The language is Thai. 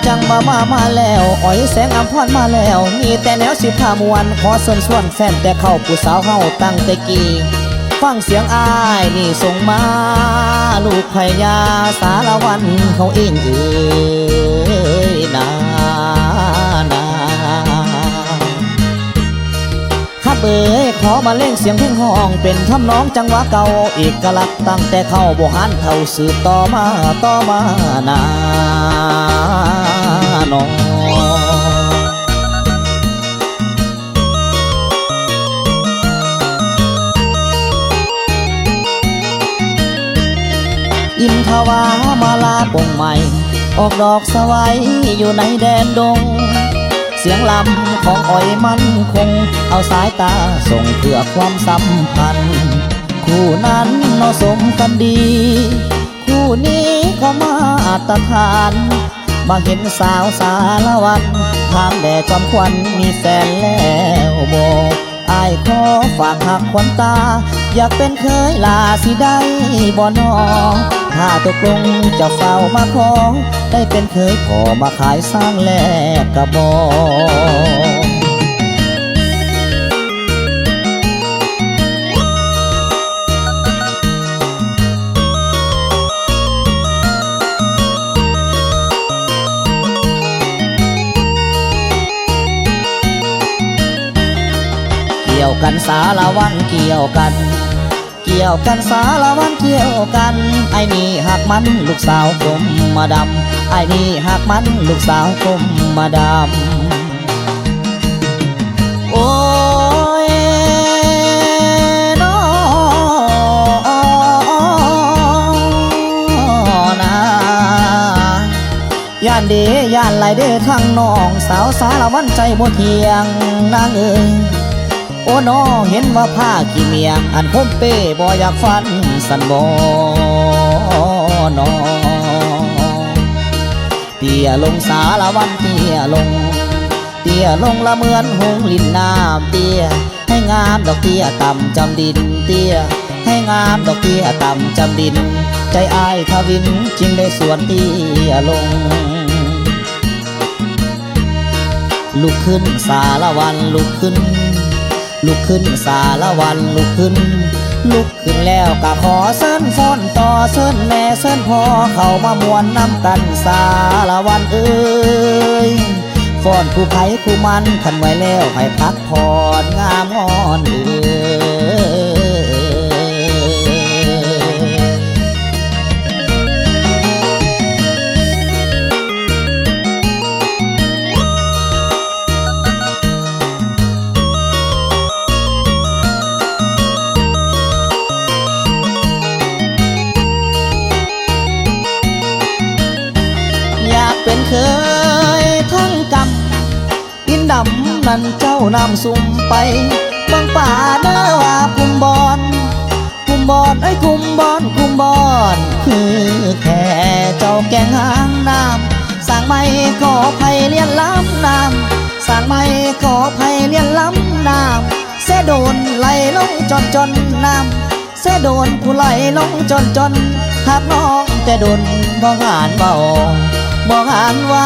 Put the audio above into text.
จังมาแล้วอ้อยแสงอำพรมาแล้วมีแต่แนวสิพามวนขอเชิญชวนแฟนแต่เข้าผู้สาวเฮาตั้งแต่กี้ฟังเสียงอ้ายนี่ส่งมาลูกพญาสารวันเขาเองนาข้าเบยขอมาเล่งเสียงเพลงห้องเป็นทำนองจังหวะเก่าเอกลักษณ์ตั้งแต่เข้าโบหันเท่าสืบต่อมานาน้องอินทวามาลาปงใหม่ออกดอกสวายอยู่ในแดนดงเสียงลำของอ้อยมันคงเอาสายตาส่งเพื่อความสัมพันธ์คู่นั้นเนาะสมกันดีคู่นี้ก็มาตรฐานมาเห็นสาวสารวันทางแด่จอมควันมีแฟนแล้วบอกอ้ายขอฝากหักควันตาอยากเป็นเคยลาสิได้บ่นอถ้าตกลงจะเฝ้ามาขอได้เป็นเคยพอมาขายสร้างแลกกระบอกเกี่ยวกันสารวันเกี่ยวกันสารวันเกี่ยวกันไอ้นี่หักมันลูกสาวกลมมาดำไอ้นี่หักมันลูกสาวกลมมาดำโอ้ยน้อนาย่านเดย่านไหลเดทั้งน้องสาวสารวันใจบ่เที่ยงนางเอ้ยโอ้น้อเห็นว่าผ้าขี้เมียงอันคมเป้บ่อยากฟันสันบ่น้อเตี้ยลงสารวันเตี้ยลงละเหมือนหงลินน้ำเตี้ยให้งามดอกเตี้ยต่ำจำดินเตี้ยให้งามดอกเตี้ยต่ำจำดินใจอ้ายทวินจึงได้สวนเตี้ยลงลุกขึ้นสารวันลุกขึ้นสารวันลุกขึ้นแล้วก็ขอเสิญฟ้อนต่อเสิญแม่เสิญพ่อเข้ามามวนน้ำกันสารวันเอ้ยฟ้อนผู้ไผ่ผู้มันขันไว้แล้วให้พักผ่อนงามงอนเอ้เคยทั้งกำกินดำนั่นเจ้านำสุ่มไปบางป่าเด้อว่าคุมบอนไอ้คุมบอนคือแค่เจ้าแกงหางน้ำสั่งไม่ขอไผ่เลี้ยนล้ำน้ำสั่งไม่ขอไผ่เลี้ยนล้ำน้ำเสโดนไหลลงจนน้ำเสโดนผู้ไหลลงจนหากน้องแต่โดนบ่งานเบาบ่งานว่า